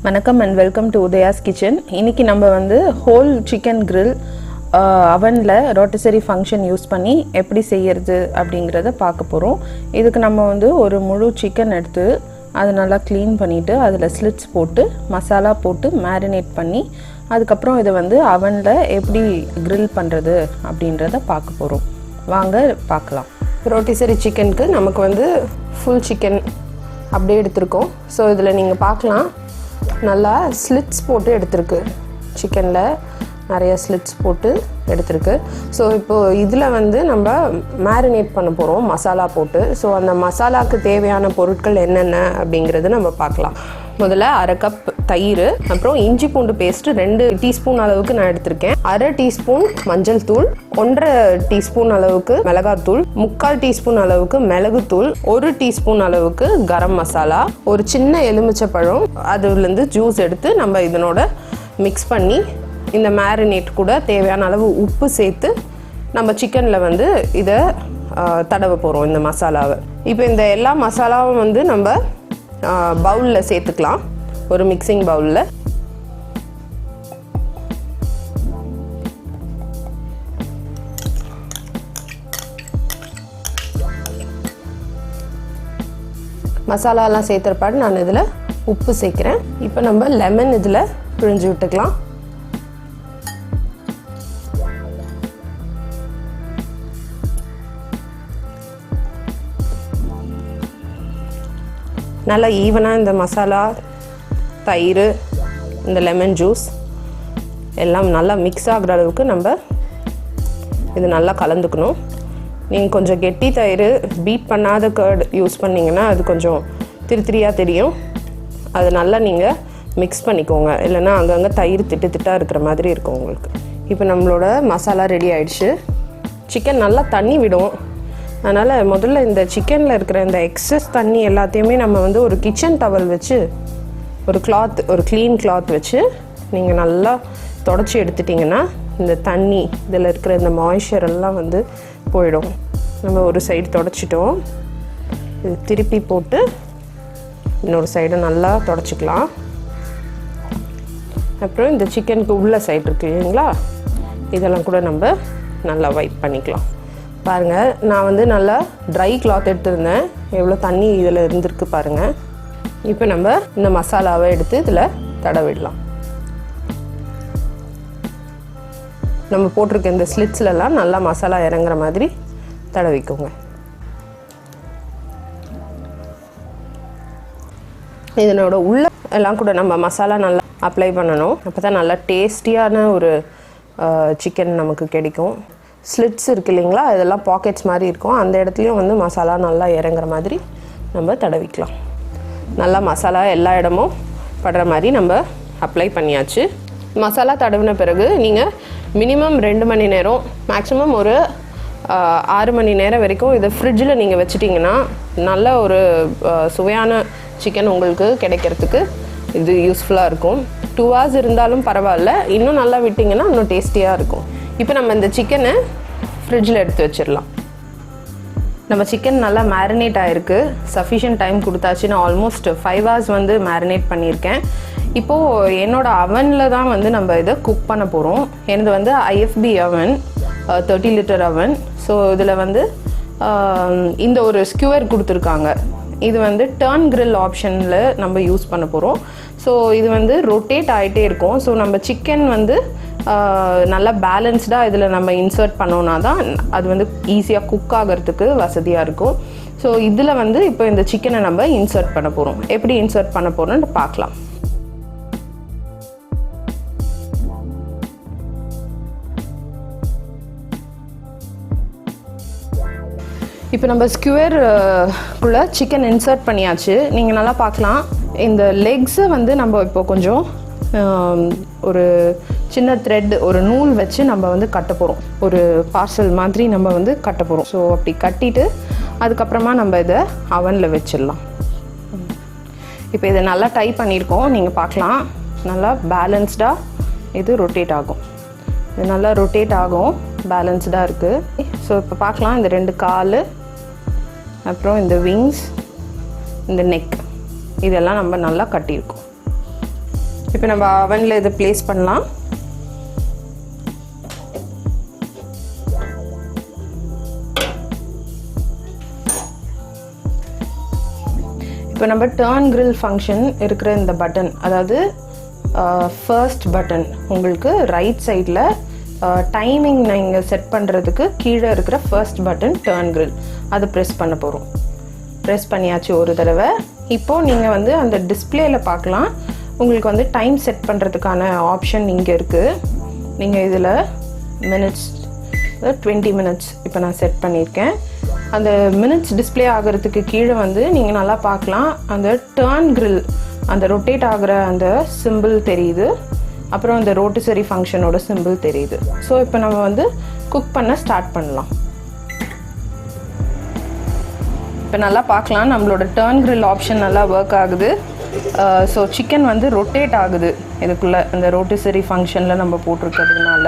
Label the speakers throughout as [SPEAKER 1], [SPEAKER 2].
[SPEAKER 1] வணக்கம் and welcome to உதயாஸ் kitchen. இன்றைக்கி நம்ம வந்து ஹோல் சிக்கன் கிரில் அவனில் ரோட்டிசரி ஃபங்க்ஷன் யூஸ் பண்ணி எப்படி செய்யறது அப்படிங்கிறத பார்க்க போகிறோம். இதுக்கு நம்ம வந்து ஒரு முழு சிக்கன் எடுத்து அதை நல்லா க்ளீன் பண்ணிவிட்டு அதில் ஸ்லிட்ஸ் போட்டு மசாலா போட்டு மேரினேட் பண்ணி அதுக்கப்புறம் இதை வந்து அவனில் எப்படி கிரில் பண்ணுறது அப்படின்றத பார்க்க போகிறோம். வாங்க பார்க்கலாம். ரோட்டிசரி சிக்கனுக்கு நமக்கு வந்து ஃபுல் சிக்கன் அப்படியே எடுத்திருக்கோம். ஸோ இதில் நீங்கள் பார்க்கலாம், நல்லா ஸ்லிட்ஸ் போட்டு எடுத்திருக்கு. சிக்கனில் நிறைய ஸ்லிட்ஸ் போட்டு எடுத்திருக்கு. ஸோ இப்போது இதில் வந்து நம்ம மேரினேட் பண்ண போகிறோம் மசாலா போட்டு. ஸோ அந்த மசாலாவுக்கு தேவையான பொருட்கள் என்னென்ன அப்படிங்கிறது நம்ம பார்க்கலாம். முதல்ல 1/2 கப் தயிர், அப்புறம் இஞ்சி பூண்டு பேஸ்ட்டு 2 டீஸ்பூன் அளவுக்கு நான் எடுத்திருக்கேன். 1/2 டீஸ்பூன் மஞ்சள் தூள், 1/2 டீஸ்பூன் அளவுக்கு மிளகாத்தூள், 3/4 டீஸ்பூன் அளவுக்கு மிளகுத்தூள், 1 டீஸ்பூன் அளவுக்கு கரம் மசாலா, ஒரு சின்ன எலுமிச்சைப்பழம் அதுலேருந்து ஜூஸ் எடுத்து நம்ம இதனோட மிக்ஸ் பண்ணி இந்த மேரினேட் கூட தேவையான அளவு உப்பு சேர்த்து நம்ம சிக்கனில் வந்து இதை தடவ போகிறோம் இந்த மசாலாவை. இப்போ இந்த எல்லா மசாலாவும் வந்து நம்ம பவுலில் சேர்த்துக்கலாம். ஒரு மிக்சிங் பவுலில் மசாலாலாம் சேர்த்துறப்பாடு நான் இதில் உப்பு சேர்க்குறேன். இப்போ நம்ம லெமன் இதில் பிழிஞ்சு விட்டுக்கலாம். நல்லா ஈவனாக இந்த மசாலா, தயிர், இந்த லெமன் ஜூஸ் எல்லாம் நல்லா மிக்ஸ் ஆகிற அளவுக்கு நம்ம இது நல்லா கலந்துக்கணும். நீங்கள் கொஞ்சம் கெட்டி தயிர், பீட் பண்ணாத கர்ட் யூஸ் பண்ணிங்கன்னா அது கொஞ்சம் திரியாக தெரியும். அது நல்லா நீங்கள் மிக்ஸ் பண்ணிக்கோங்க, இல்லைன்னா அங்கங்கே தயிர் திட்டாக இருக்கிற மாதிரி இருக்கும் உங்களுக்கு. இப்போ நம்மளோட மசாலா ரெடி ஆகிடுச்சு. சிக்கன் நல்லா தண்ணி விடும். அதனால் முதல்ல இந்த சிக்கனில் இருக்கிற இந்த எக்ஸஸ் தண்ணி எல்லாத்தையுமே நம்ம வந்து ஒரு கிச்சன் டவல் வச்சு ஒரு க்ளீன் கிளாத் வச்சு நீங்கள் நல்லா தொடச்சி எடுத்துட்டிங்கன்னா இந்த தண்ணி இதில் இருக்கிற இந்த மாய்ஸ்சர் எல்லாம் வந்து போயிடும். நம்ம ஒரு சைடு தொடச்சிட்டோம். இது திருப்பி போட்டு இன்னொரு சைடு நல்லா தொடச்சிக்கலாம். அப்புறம் இந்த சிக்கனுக்கு உள்ள சைடு இருக்குது இல்லைங்களா, இதெல்லாம் கூட நம்ம நல்லா வைப் பண்ணிக்கலாம். பாருங்கள், நான் வந்து நல்லா ட்ரை கிளாத் எடுத்துருந்தேன். எவ்வளோ தண்ணி இதில் இருந்திருக்கு பாருங்கள். இப்போ நம்ம இந்த மசாலாவை எடுத்து இதில் தடவிடலாம். நம்ம போட்டிருக்க இந்த ஸ்லிட்ஸ்லலாம் நல்லா மசாலா இறங்குற மாதிரி தடவிக்கோங்க. இதனோட உள்ள எல்லாம் கூட நம்ம மசாலா நல்லா அப்ளை பண்ணணும். அப்போ தான் நல்லா டேஸ்டியான ஒரு சிக்கன் நமக்கு கிடைக்கும். ஸ்லிட்ஸ் இருக்குது இல்லைங்களா, இதெல்லாம் பாக்கெட்ஸ் மாதிரி இருக்கும். அந்த இடத்துலையும் வந்து மசாலா நல்லா இறங்குற மாதிரி நம்ம தடவிக்கலாம். நல்லா மசாலா எல்லா இடமும் படுற மாதிரி நம்ம அப்ளை பண்ணியாச்சு. மசாலா தடவின பிறகு நீங்கள் மினிமம் 2 மணி நேரம், மேக்ஸிமம் ஒரு 6 மணி நேரம் வரைக்கும் இதை ஃப்ரிட்ஜில் நீங்கள் வச்சிட்டிங்கன்னா நல்ல ஒரு சுவையான சிக்கன் உங்களுக்கு கிடைக்கிறதுக்கு இது யூஸ்ஃபுல்லாக இருக்கும். 2 hours இருந்தாலும் பரவாயில்ல, இன்னும் நல்லா விட்டிங்கன்னா இன்னும் டேஸ்டியாக இருக்கும். இப்போ நம்ம இந்த சிக்கனை ஃப்ரிட்ஜில் எடுத்து வச்சிடலாம். நம்ம சிக்கன் நல்லா மேரினேட் ஆகிருக்கு. சஃபிஷியன்ட் டைம் கொடுத்தாச்சு. நான் ஆல்மோஸ்ட் 5 hours வந்து மேரினேட் பண்ணியிருக்கேன். இப்போது என்னோடய அவனில் தான் வந்து நம்ம இதை குக் பண்ண போகிறோம். எனது வந்து IFB அவன், 30 லிட்டர் அவன். ஸோ இதில் வந்து இந்த ஒரு ஸ்கியூவர் கொடுத்துருக்காங்க. இது வந்து டர்ன் கிரில் ஆப்ஷனில் நம்ம யூஸ் பண்ண போகிறோம். ஸோ இது வந்து ரொட்டேட் ஆகிட்டே இருக்கும். ஸோ நம்ம சிக்கன் வந்து நல்லா பேலன்ஸ்டாக இதில் நம்ம இன்சர்ட் பண்ணோன்னா தான் அது வந்து ஈஸியாக குக் ஆகிறதுக்கு வசதியாக இருக்கும். ஸோ இதில் வந்து இப்போ இந்த சிக்கனை நம்ம இன்சர்ட் பண்ண போகிறோம். எப்படி இன்சர்ட் பண்ண போகிறோன்னு பார்க்கலாம். இப்போ நம்ம ஸ்கியூவருக்குள்ளே சிக்கன் இன்சர்ட் பண்ணியாச்சு. நீங்கள் நல்லா பார்க்கலாம், இந்த லெக்ஸை வந்து நம்ம இப்போ கொஞ்சம் ஒரு சின்ன த்ரெட், ஒரு நூல் வச்சு நம்ம வந்து கட்ட போகிறோம். ஒரு பார்சல் மாதிரி நம்ம வந்து கட்ட போகிறோம். ஸோ அப்படி கட்டிட்டு அதுக்கப்புறமா நம்ம இதை அவனில் வச்சிடலாம். இப்போ இதை நல்லா டைப் பண்ணியிருக்கோம். நீங்கள் பார்க்கலாம், நல்லா பேலன்ஸ்டாக இது ரொட்டேட் ஆகும். இது நல்லா ரொட்டேட் ஆகும், பேலன்ஸ்டாக இருக்குது. ஸோ இப்போ பார்க்கலாம், இந்த 2 கால், அப்புறம் இந்த விங்ஸ், இந்த நெக், இதெல்லாம் நம்ம நல்லா கட்டியிருக்கோம். இப்போ நம்ம அவனில் இதை ப்ளேஸ் பண்ணலாம். இப்போ நம்ம டர்ன் கிரில் ஃபங்க்ஷன் இருக்கிற இந்த பட்டன், அதாவது ஃபர்ஸ்ட் பட்டன், உங்களுக்கு ரைட் சைடில் டைமிங் நீங்கள் செட் பண்ணுறதுக்கு கீழே இருக்கிற ஃபர்ஸ்ட் பட்டன் டர்ன் கிரில், அதை ப்ரெஸ் பண்ண போகிறோம். ப்ரெஸ் பண்ணியாச்சு ஒரு தடவை. இப்போது நீங்கள் வந்து அந்த டிஸ்பிளேயில் பார்க்கலாம், உங்களுக்கு வந்து டைம் செட் பண்ணுறதுக்கான ஆப்ஷன் இங்கே இருக்குது. நீங்கள் இதில் மினிட்ஸ், 20 மினிட்ஸ் இப்போ நான் செட் பண்ணியிருக்கேன். அந்த மினிட்ஸ் டிஸ்பிளே ஆகிறதுக்கு கீழே வந்து நீங்கள் நல்லா பார்க்கலாம், அந்த டர்ன் கிரில், அந்த ரொட்டேட் ஆகிற அந்த சிம்பிள் தெரியுது. அப்புறம் அந்த ரோட்டிசரி ஃபங்க்ஷனோட சிம்பிள் தெரியுது. ஸோ இப்போ நம்ம வந்து குக் பண்ண ஸ்டார்ட் பண்ணலாம். இப்போ நல்லா பார்க்கலாம், நம்மளோட டர்ன் கிரில் ஆப்ஷன் நல்லா ஒர்க் ஆகுது. ஸோ சிக்கன் வந்து ரொட்டேட் ஆகுது இதுக்குள்ளே, இந்த ரோட்டிசரி ஃபங்க்ஷனில் நம்ம போட்டிருக்கிறதுனால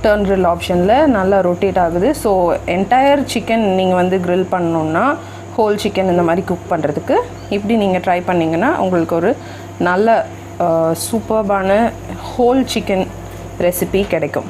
[SPEAKER 1] டர்ன் கிரில் ஆப்ஷனில் நல்லா ரொட்டேட் ஆகுது. ஸோ என்டையர் சிக்கன் நீங்கள் வந்து கிரில் பண்ணணுன்னா, ஹோல் சிக்கன் இந்த மாதிரி குக் பண்ணுறதுக்கு இப்படி நீங்கள் ட்ரை பண்ணிங்கன்னா உங்களுக்கு ஒரு நல்ல சூப்பர்பான ஹோல் சிக்கன் ரெசிபி கிடைக்கும்.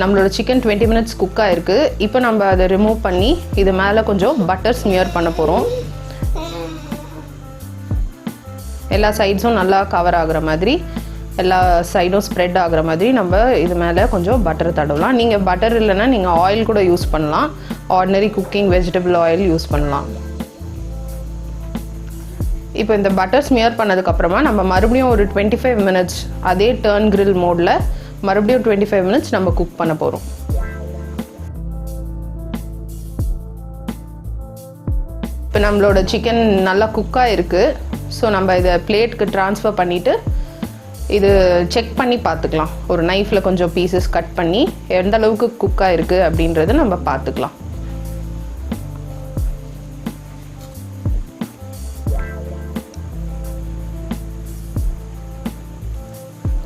[SPEAKER 1] நம்மளோட சிக்கன் 20 மினிட்ஸ் குக் ஆகிருக்கு. இப்போ நம்ம அதை ரிமூவ் பண்ணி இது மேலே கொஞ்சம் பட்டர் ஸ்மியர் பண்ண போகிறோம். எல்லா சைட்ஸும் நல்லா கவர் ஆகிற மாதிரி, எல்லா சைடும் ஸ்ப்ரெட் ஆகிற மாதிரி நம்ம இது மேலே கொஞ்சம் பட்டர் தடவலாம். நீங்கள் பட்டர் இல்லைன்னா நீங்கள் ஆயில் கூட யூஸ் பண்ணலாம், ordinary cooking vegetable oil use பண்ணலாம். இப்போ இந்த பட்டர் ஸ்மியர் பண்ணதுக்கப்புறமா நம்ம மறுபடியும் ஒரு 25 மினிட்ஸ் அதே டர்ன் கிரில் மோடில் மறுபடியும் 25 மினிட்ஸ் நம்ம குக் பண்ண போகிறோம். இப்போ நம்மளோட சிக்கன் நல்லா குக்காக இருக்குது. ஸோ நம்ம இதை பிளேட்டுக்கு ட்ரான்ஸ்ஃபர் பண்ணிவிட்டு இது செக் பண்ணி பார்த்துக்கலாம். ஒரு நைஃப்பில் கொஞ்சம் பீசஸ் கட் பண்ணி எந்த அளவுக்கு குக்காக இருக்குது அப்படின்றத நம்ம பார்த்துக்கலாம்.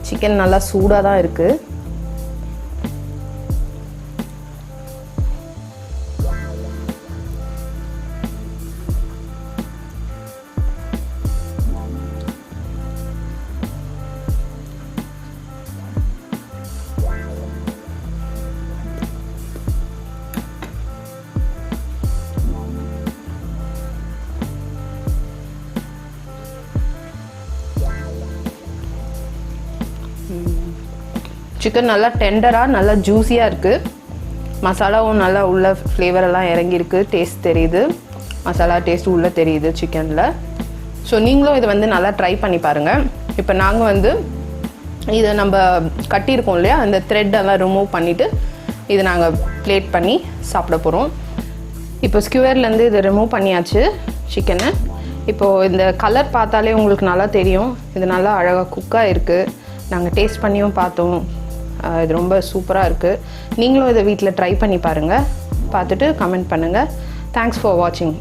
[SPEAKER 1] சிக்கன் நல்லா சூடாக தான் இருக்குது. சிக்கன் நல்லா டெண்டராக நல்லா ஜூஸியாக இருக்குது. மசாலாவும் நல்லா உள்ள ஃப்ளேவரெல்லாம் இறங்கியிருக்கு. டேஸ்ட் தெரியுது, மசாலா டேஸ்ட் உள்ளே தெரியுது சிக்கனில். ஸோ நீங்களும் இதை வந்து நல்லா ட்ரை பண்ணி பாருங்கள். இப்போ நாங்கள் வந்து இதை நம்ம கட்டியிருக்கோம் இல்லையா, அந்த த்ரெட்டெல்லாம் ரிமூவ் பண்ணிவிட்டு இதை நாங்கள் பிளேட் பண்ணி சாப்பிட போகிறோம். இப்போ ஸ்கியூவர்லேருந்து இதை ரிமூவ் பண்ணியாச்சு சிக்கனை. இப்போது இந்த கலர் பார்த்தாலே உங்களுக்கு நல்லா தெரியும், இது நல்லா அழகாக குக்காக இருக்குது. நாங்கள் டேஸ்ட் பண்ணியும் பார்த்தோம், இது ரொம்ப சூப்பராக இருக்குது. நீங்களும் இதை வீட்டில் ட்ரை பண்ணி பாருங்கள், பார்த்துட்டு கமெண்ட் பண்ணுங்கள். தேங்க்ஸ் ஃபார் வாட்சிங்.